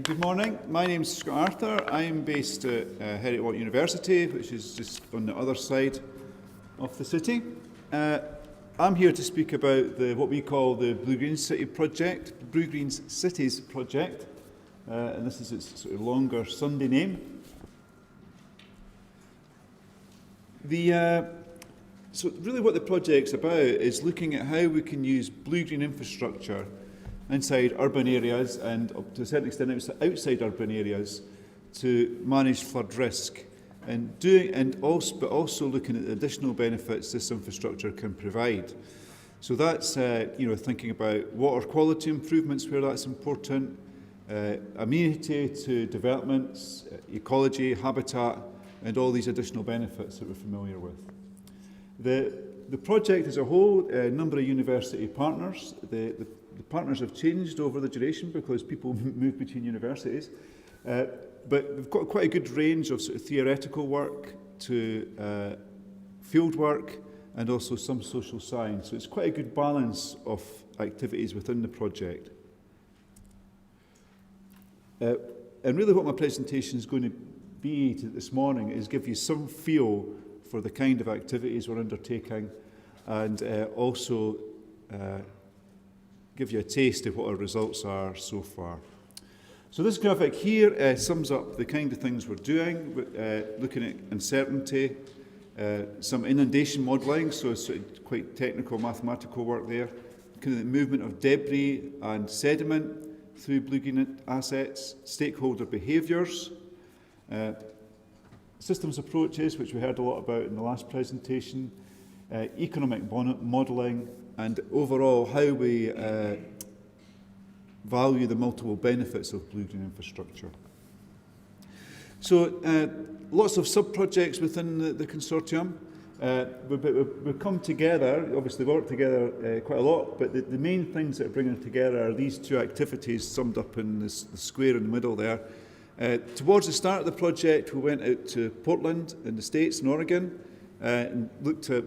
Good morning. My name is Scott Arthur. I'm based at Heriot-Watt University, which is just on the other side of the city. I'm here to speak about what we call the Blue Green City project, Blue Green Cities project, and this is its sort of longer Sunday name. So really what the project's about is looking at how we can use blue-green infrastructure inside urban areas and up to a certain extent outside urban areas to manage flood risk, but also looking at the additional benefits this infrastructure can provide. So that's thinking about water quality improvements where that's important, amenity to developments, ecology, habitat, and all these additional benefits that we're familiar with. The project as a whole, a number of university partners. The partners have changed over the duration because people move between universities. But we've got quite a good range of sort of theoretical work to field work and also some social science. So it's quite a good balance of activities within the project. And really what my presentation is going to be this morning is give you some feel for the kind of activities we're undertaking and also give you a taste of what our results are so far. So this graphic here sums up the kind of things we're doing, looking at uncertainty, some inundation modelling, so it's sort of quite technical mathematical work there, looking at the movement of debris and sediment through blue green assets, stakeholder behaviours, systems approaches, which we heard a lot about in the last presentation, economic modelling, and overall how we value the multiple benefits of blue green infrastructure. So lots of sub-projects within the consortium. We've come together, obviously work together quite a lot, but the main things that are bringing together are these two activities summed up in the square in the middle there. Towards the start of the project, we went out to Portland in the States, in Oregon, and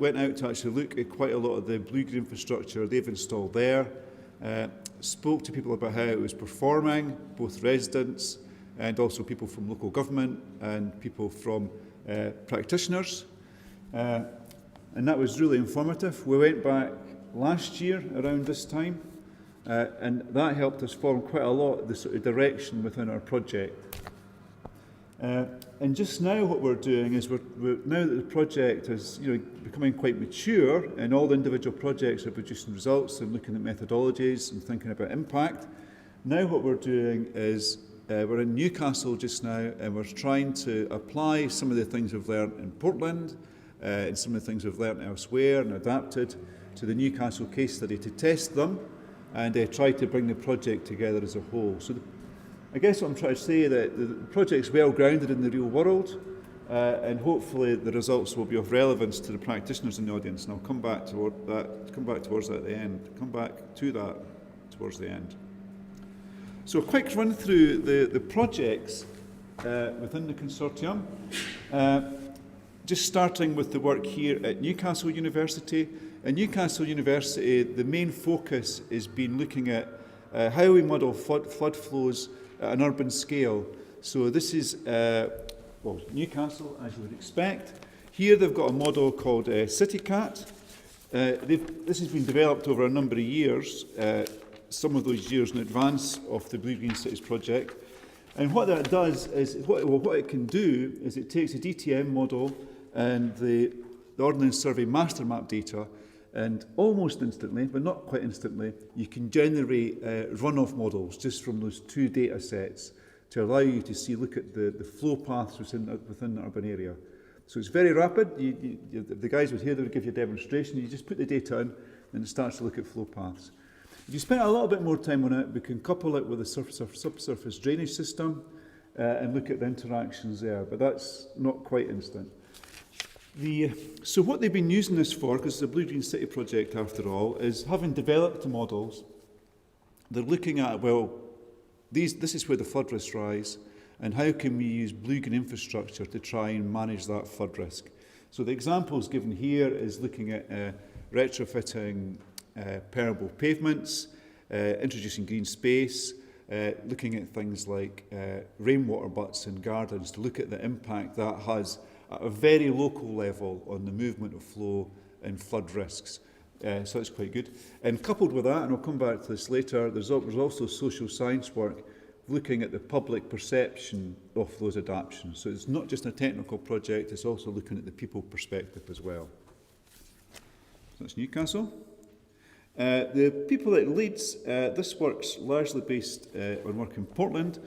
went out to actually look at quite a lot of the blue green infrastructure they've installed there. Spoke to people about how it was performing, both residents and also people from local government and people from practitioners. And that was really informative. We went back last year around this time, and that helped us form quite a lot of the sort of direction within our project. And just now what we're doing is we're now that the project is becoming quite mature and all the individual projects are producing results and looking at methodologies and thinking about impact, now what we're doing is we're in Newcastle just now and we're trying to apply some of the things we've learned in Portland and some of the things we've learned elsewhere and adapted to the Newcastle case study to test them and try to bring the project together as a whole. So I guess what I'm trying to say is that the project's well grounded in the real world and hopefully the results will be of relevance to the practitioners in the audience, and I'll come back to that at the end. Come back to that towards the end. So a quick run through the projects within the consortium. Just starting with the work here at Newcastle University. At Newcastle University, the main focus has been looking at how we model flood flows at an urban scale. So this is, Newcastle, as you would expect. Here they've got a model called CityCAT. This has been developed over a number of years, some of those years in advance of the Blue Green Cities project. And what that does is, what it can do is it takes a DTM model and the Ordnance Survey master map data, and almost instantly, but not quite instantly, you can generate runoff models just from those two data sets to allow you to look at the flow paths within the urban area. So it's very rapid. The guys would here, they would give you a demonstration. You just put the data in and it starts to look at flow paths. If you spend a little bit more time on it, we can couple it with a subsurface drainage system and look at the interactions there, but that's not quite instant. So what they've been using this for, because it's a Blue Green City project after all, is having developed the models, they're looking at, this is where the flood risks rise, and how can we use blue green infrastructure to try and manage that flood risk. So the examples given here is looking at retrofitting permeable pavements, introducing green space, looking at things like rainwater butts in gardens to look at the impact that has at a very local level on the movement of flow and flood risks. So that's quite good. And coupled with that, and I'll come back to this later, there's also social science work looking at the public perception of those adaptations. So it's not just a technical project, it's also looking at the people perspective as well. So that's Newcastle. The people at Leeds, this work's largely based on work in Portland.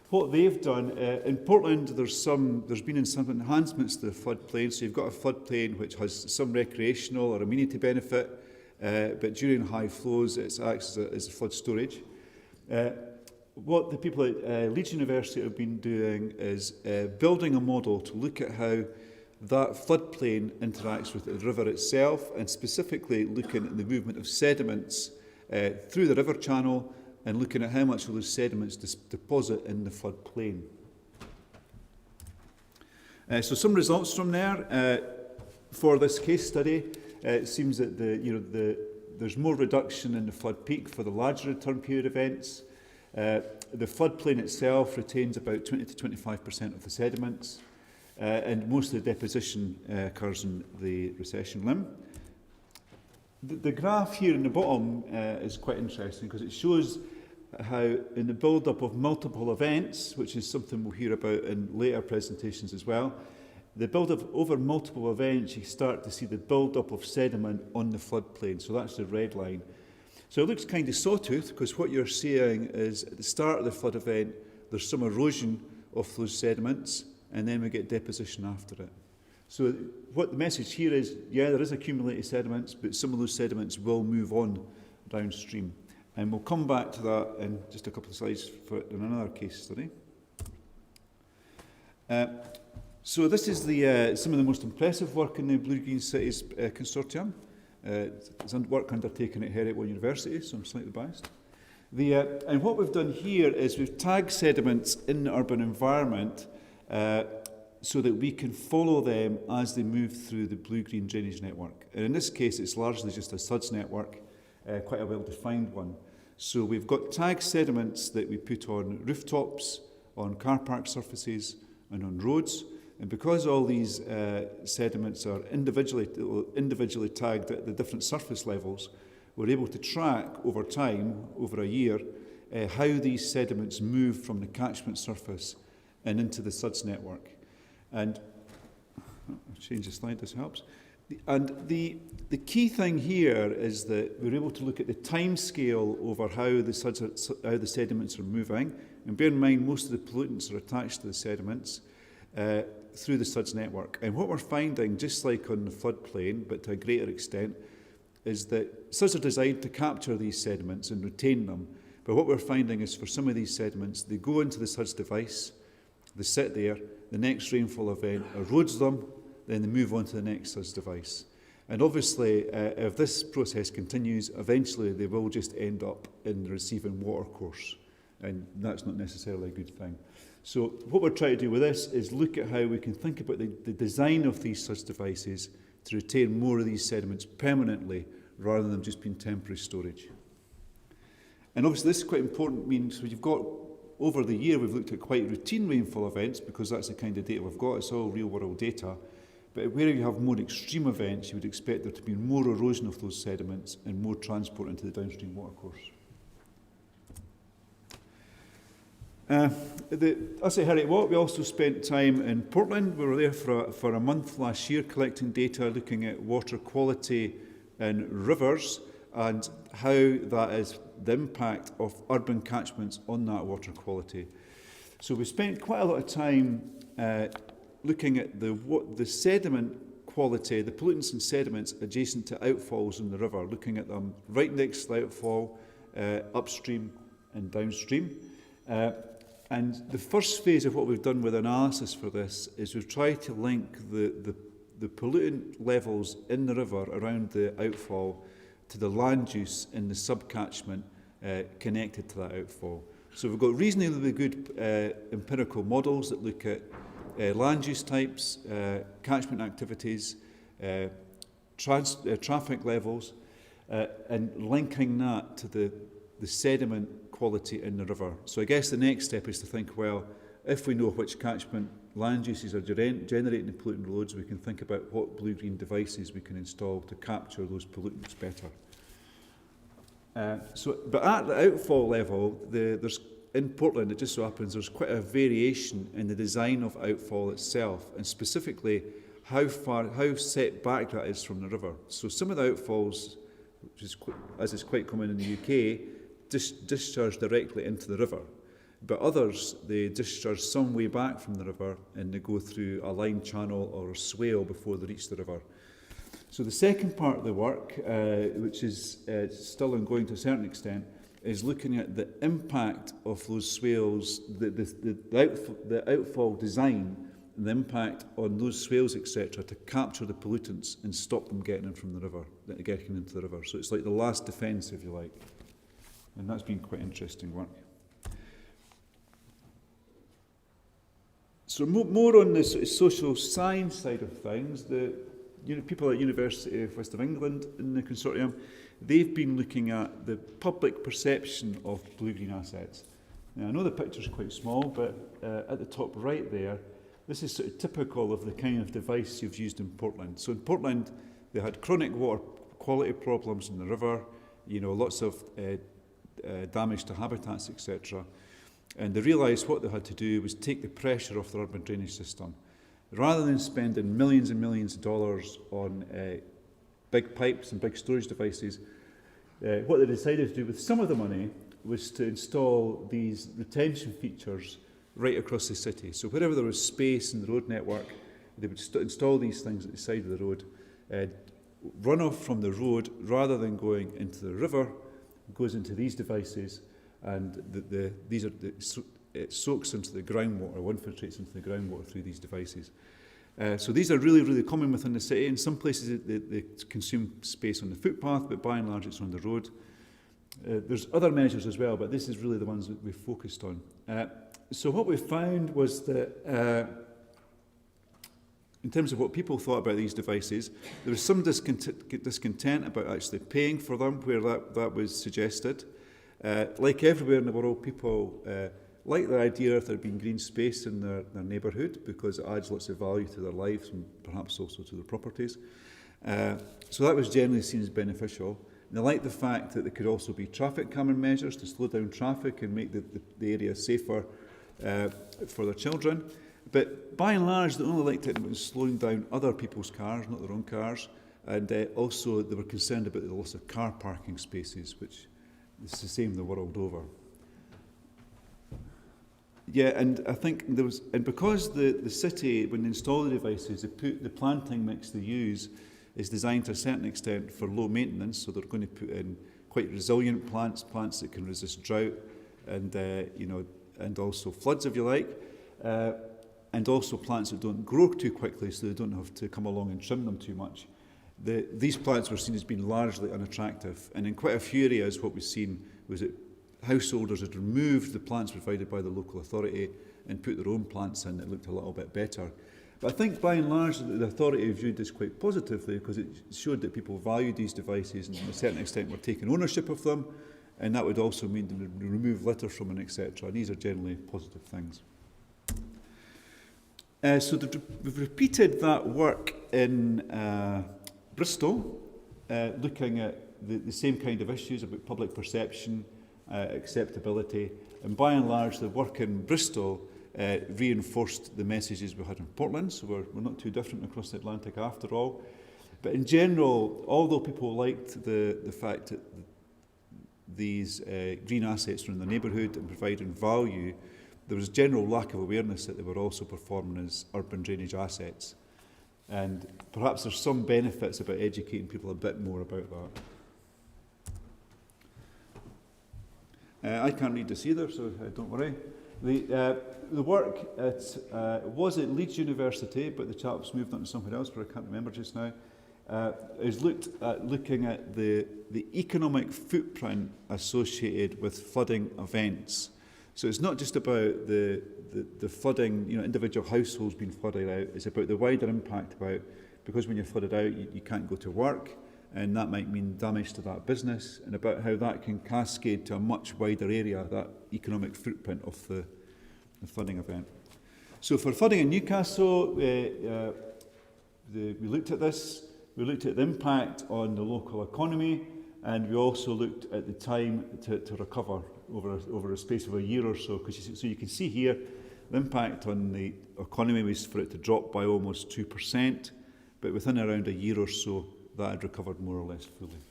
What they've done, in Portland there's been some enhancements to the floodplain, so you've got a floodplain which has some recreational or amenity benefit, but during high flows it acts as a flood storage. What the people at Leeds University have been doing is building a model to look at how that floodplain interacts with the river itself, and specifically looking at the movement of sediments through the river channel and looking at how much of those sediments deposit in the floodplain. So some results from there. For this case study, it seems that there's more reduction in the flood peak for the larger return period events. The floodplain itself retains about 20 to 25% of the sediments, and most of the deposition occurs in the recession limb. The graph here in the bottom is quite interesting because it shows how in the build-up of multiple events, which is something we'll hear about in later presentations as well, the build-up over multiple events, you start to see the build-up of sediment on the floodplain. So that's the red line. So it looks kind of sawtooth because what you're seeing is at the start of the flood event, there's some erosion of those sediments, and then we get deposition after it. So what the message here is, yeah, there is accumulated sediments, but some of those sediments will move on downstream. And we'll come back to that in just a couple of slides in another case study. So this is some of the most impressive work in the Blue-Green Cities Consortium. It's work undertaken at Heriot University, so I'm slightly biased. And what we've done here is we've tagged sediments in the urban environment so that we can follow them as they move through the blue-green drainage network. And in this case, it's largely just a SuDS network, quite a well-defined one. So we've got tagged sediments that we put on rooftops, on car park surfaces, and on roads. And because all these sediments are individually tagged at the different surface levels, we're able to track over time, over a year, how these sediments move from the catchment surface and into the SuDS network. And I'll change the slide, this helps. And the key thing here is that we're able to look at the time scale over how the sediments are moving. And bear in mind, most of the pollutants are attached to the sediments through the SuDS network. And what we're finding, just like on the floodplain, but to a greater extent, is that SuDS are designed to capture these sediments and retain them. But what we're finding is for some of these sediments, they go into the SuDS device, they sit there, the next rainfall event erodes them, then they move on to the next SuDS device. And obviously, if this process continues, eventually they will just end up in the receiving watercourse. And that's not necessarily a good thing. So what we're trying to do with this is look at how we can think about the design of these SuDS devices to retain more of these sediments permanently rather than them just being temporary storage. And obviously this is quite important, means you've got, over the year we've looked at quite routine rainfall events because that's the kind of data we've got, it's all real world data. But where you have more extreme events, you would expect there to be more erosion of those sediments and more transport into the downstream watercourse. Us at Heriot Watt, we also spent time in Portland. We were there for a month last year collecting data, looking at water quality in rivers and how that is the impact of urban catchments on that water quality. So we spent quite a lot of time looking at the sediment quality, the pollutants and sediments adjacent to outfalls in the river, looking at them right next to the outfall, upstream and downstream. And the first phase of what we've done with analysis for this is we've tried to link the pollutant levels in the river around the outfall to the land use in the subcatchment connected to that outfall. So we've got reasonably good empirical models that look at land use types, catchment activities, traffic levels, and linking that to the sediment quality in the river. So I guess the next step is to think, well, if we know which catchment land uses are generating the pollutant loads, we can think about what blue-green devices we can install to capture those pollutants better. But at the outfall level, there's in Portland, it just so happens there's quite a variation in the design of outfall itself, and specifically how set back that is from the river. So some of the outfalls, which is as is quite common in the UK, discharge directly into the river. But others, they discharge some way back from the river and they go through a line channel or a swale before they reach the river. So the second part of the work, which is still ongoing to a certain extent, is looking at the impact of those swales, the outfall design, and the impact on those swales, etc., to capture the pollutants and stop them getting in from the river, getting into the river. So it's like the last defence, if you like. And that's been quite interesting work. So more on the sort of social science side of things, people at University of West of England in the consortium, they've been looking at the public perception of blue-green assets. Now, I know the picture's quite small, but at the top right there, this is sort of typical of the kind of device you've used in Portland. So in Portland, they had chronic water quality problems in the river, lots of damage to habitats, etc. And they realised what they had to do was take the pressure off their urban drainage system. Rather than spending millions and millions of dollars on big pipes and big storage devices, what they decided to do with some of the money was to install these retention features right across the city. So wherever there was space in the road network, they would install these things at the side of the road. Runoff from the road, rather than going into the river, goes into these devices, and it soaks into the groundwater, or infiltrates into the groundwater through these devices. So these are really, really common within the city. In some places they consume space on the footpath, but by and large it's on the road. There's other measures as well, but this is really the ones that we focused on. So what we found was that in terms of what people thought about these devices, there was some discontent about actually paying for them where that was suggested. Like everywhere in the world, people like the idea of there being green space in their neighbourhood because it adds lots of value to their lives and perhaps also to their properties. So that was generally seen as beneficial. And they liked the fact that there could also be traffic calming measures to slow down traffic and make the area safer for their children. But by and large, they only liked it when it was slowing down other people's cars, not their own cars. And also they were concerned about the loss of car parking spaces, which is the same the world over. Yeah, and I think because the city, when they install the devices, the planting mix they use is designed to a certain extent for low maintenance, so they're going to put in quite resilient plants that can resist drought and and also floods, if you like, and also plants that don't grow too quickly, so they don't have to come along and trim them too much. These plants were seen as being largely unattractive, and in quite a few areas what we've seen was that householders had removed the plants provided by the local authority and put their own plants in that looked a little bit better. But I think by and large the authority viewed this quite positively because it showed that people valued these devices and to a certain extent were taking ownership of them, and that would also mean they would remove litter from them, etc. And these are generally positive things. So we've repeated that work in Bristol, looking at the same kind of issues about public perception, acceptability, and by and large the work in Bristol reinforced the messages we had in Portland, so we're not too different across the Atlantic after all. But in general, although people liked the fact that these green assets were in the neighbourhood and providing value, there was a general lack of awareness that they were also performing as urban drainage assets. And perhaps there's some benefits about educating people a bit more about that. I can't read this either, so don't worry. The work was at Leeds University, but the chap's moved on to somewhere else where I can't remember just now. Is looking at the economic footprint associated with flooding events. So it's not just about the flooding, individual households being flooded out. It's about the wider impact about, because when you're flooded out, you can't go to work, and that might mean damage to that business, and about how that can cascade to a much wider area, that economic footprint of the flooding event. So for flooding in Newcastle, we looked at this. We looked at the impact on the local economy, and we also looked at the time to recover over a space of a year or so. So you can see here, the impact on the economy was for it to drop by almost 2%, but within around a year or so, that had recovered more or less fully.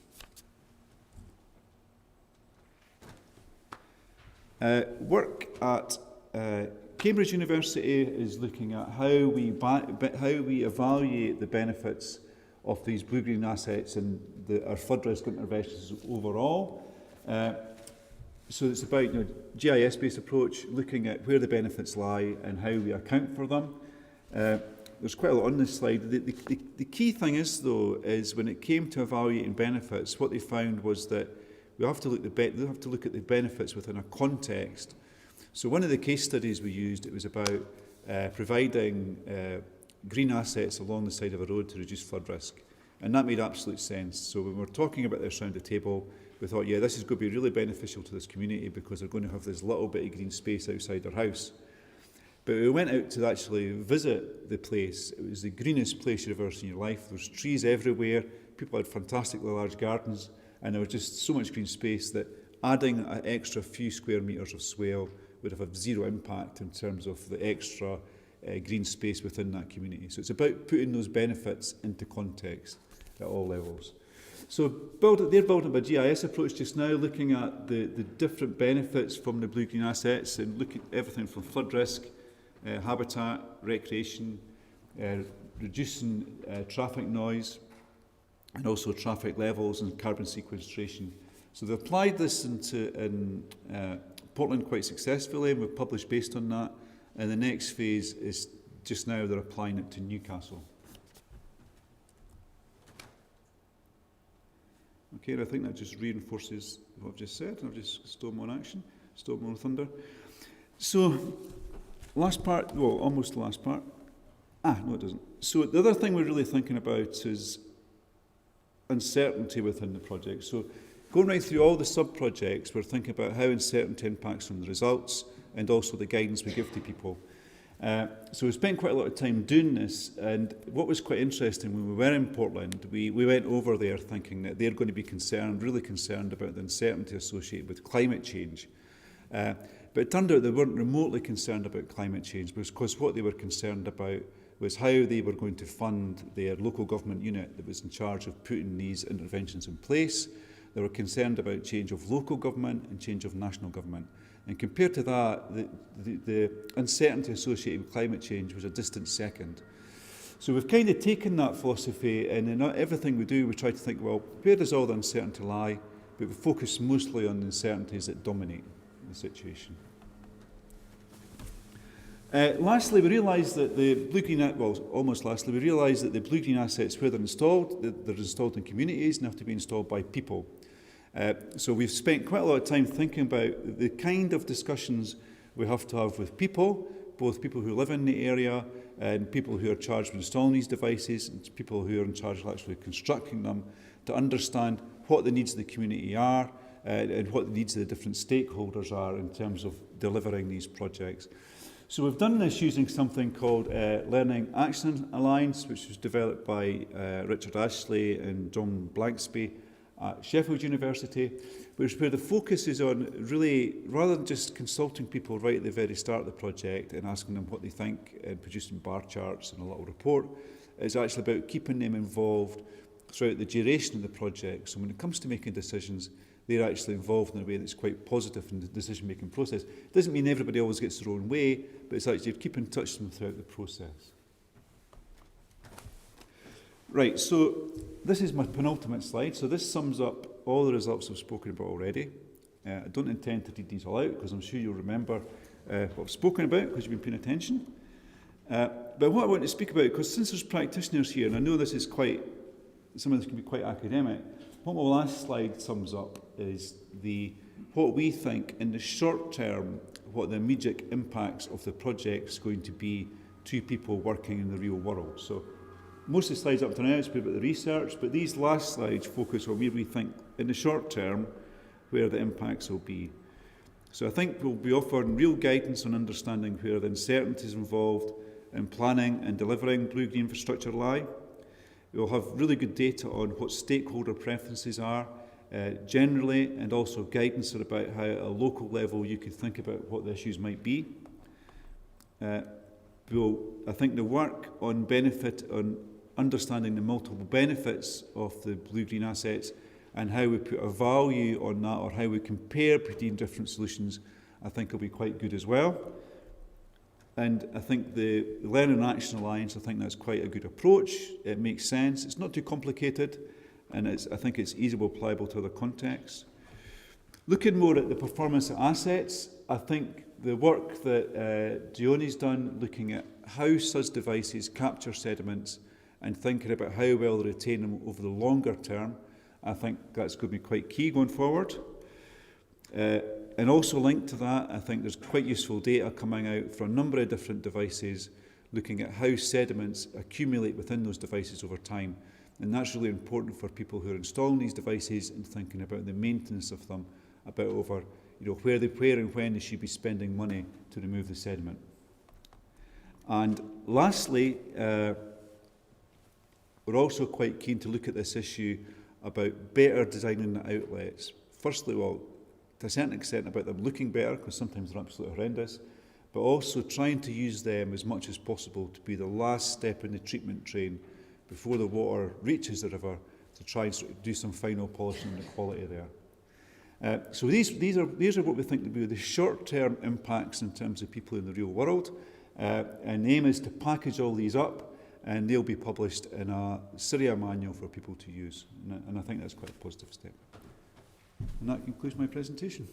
Work at Cambridge University is looking at how we evaluate the benefits of these blue-green assets and our flood risk interventions overall. So it's about GIS-based approach, looking at where the benefits lie and how we account for them. There's quite a lot on this slide. The key thing is, though, is when it came to evaluating benefits, what they found was that we have to look at the benefits within a context. So one of the case studies we used, it was about providing green assets along the side of a road to reduce flood risk. And that made absolute sense. So when we're talking about this around the table, we thought, yeah, this is going to be really beneficial to this community because they're going to have this little bit of green space outside their house. But we went out to actually visit the place. It was the greenest place you've ever seen in your life. There was trees everywhere. People had fantastically large gardens. And there was just so much green space that adding an extra few square metres of swale would have zero impact in terms of the extra green space within that community. So it's about putting those benefits into context at all levels. So they're building a GIS approach just now, looking at the different benefits from the blue-green assets and looking at everything from flood risk, habitat, recreation, reducing traffic noise, and also traffic levels and carbon sequestration. So they applied this in Portland quite successfully, and we've published based on that. And the next phase is just now they're applying it to Newcastle. Okay, and I think that just reinforces what I've just said. I've just stole more action, stole more thunder. So, last part, well, almost the last part. No, it doesn't. So the other thing we're really thinking about is uncertainty within the project. So going right through all the sub-projects, we're thinking about how uncertainty impacts on the results and also the guidance we give to people. So we spent quite a lot of time doing this, and what was quite interesting when we were in Portland, we went over there thinking that they're going to be really concerned about the uncertainty associated with climate change. But it turned out they weren't remotely concerned about climate change, because what they were concerned about was how they were going to fund their local government unit that was in charge of putting these interventions in place. They were concerned about change of local government and change of national government. And compared to that, the uncertainty associated with climate change was a distant second. So we've kind of taken that philosophy, and in everything we do, we try to think, well, where does all the uncertainty lie? But we focus mostly on the uncertainties that dominate the situation. Lastly, we realised that the blue-green, we realised that the blue-green assets, where they're installed in communities and have to be installed by people. So we've spent quite a lot of time thinking about the kind of discussions we have to have with people, both people who live in the area and people who are charged with installing these devices and people who are in charge of actually constructing them, to understand what the needs of the community are and what the needs of the different stakeholders are in terms of delivering these projects. So we've done this using something called Learning Action Alliance, which was developed by Richard Ashley and John Blanksby at Sheffield University, where the focus is on really, rather than just consulting people right at the very start of the project and asking them what they think and producing bar charts and a little report, it's actually about keeping them involved throughout the duration of the project. So when it comes to making decisions, they're actually involved in a way that's quite positive in the decision-making process. It doesn't mean everybody always gets their own way, but it's actually keep in touch with them throughout the process. Right, so this is my penultimate slide. So this sums up all the results I've spoken about already. I don't intend to read these all out because I'm sure you'll remember what I've spoken about because you've been paying attention. But what I want to speak about, because since there's practitioners here, and I know this is some of this can be quite academic, what my last slide sums up is what we think in the short term, what the immediate impacts of the project is going to be to people working in the real world. So most of the slides up to now has been about the research, but these last slides focus on where we think in the short term where the impacts will be. So I think we'll be offering real guidance on understanding where the uncertainties involved in planning and delivering blue-green infrastructure lie. We'll have really good data on what stakeholder preferences are generally, and also guidance about how at a local level you could think about what the issues might be. I think the work on understanding the multiple benefits of the blue-green assets and how we put a value on that, or how we compare between different solutions, I think will be quite good as well. And I think the Learn and Action Alliance, I think that's quite a good approach. It makes sense. It's not too complicated, and I think it's easily applicable to other contexts. Looking more at the performance of assets, I think the work that Dion's done, looking at how such devices capture sediments and thinking about how well they retain them over the longer term, I think that's going to be quite key going forward. And also linked to that, I think there's quite useful data coming out for a number of different devices, looking at how sediments accumulate within those devices over time. And that's really important for people who are installing these devices and thinking about the maintenance of them, about over, where and when they should be spending money to remove the sediment. And lastly, we're also quite keen to look at this issue about better designing the outlets. Firstly, well, to a certain extent about them looking better, because sometimes they're absolutely horrendous, but also trying to use them as much as possible to be the last step in the treatment train before the water reaches the river, to try and sort of do some final polishing of the quality there. So these are what we think will be the short-term impacts in terms of people in the real world. And the aim is to package all these up, and they'll be published in a CityCAT manual for people to use. And I think that's quite a positive step. And that concludes my presentation.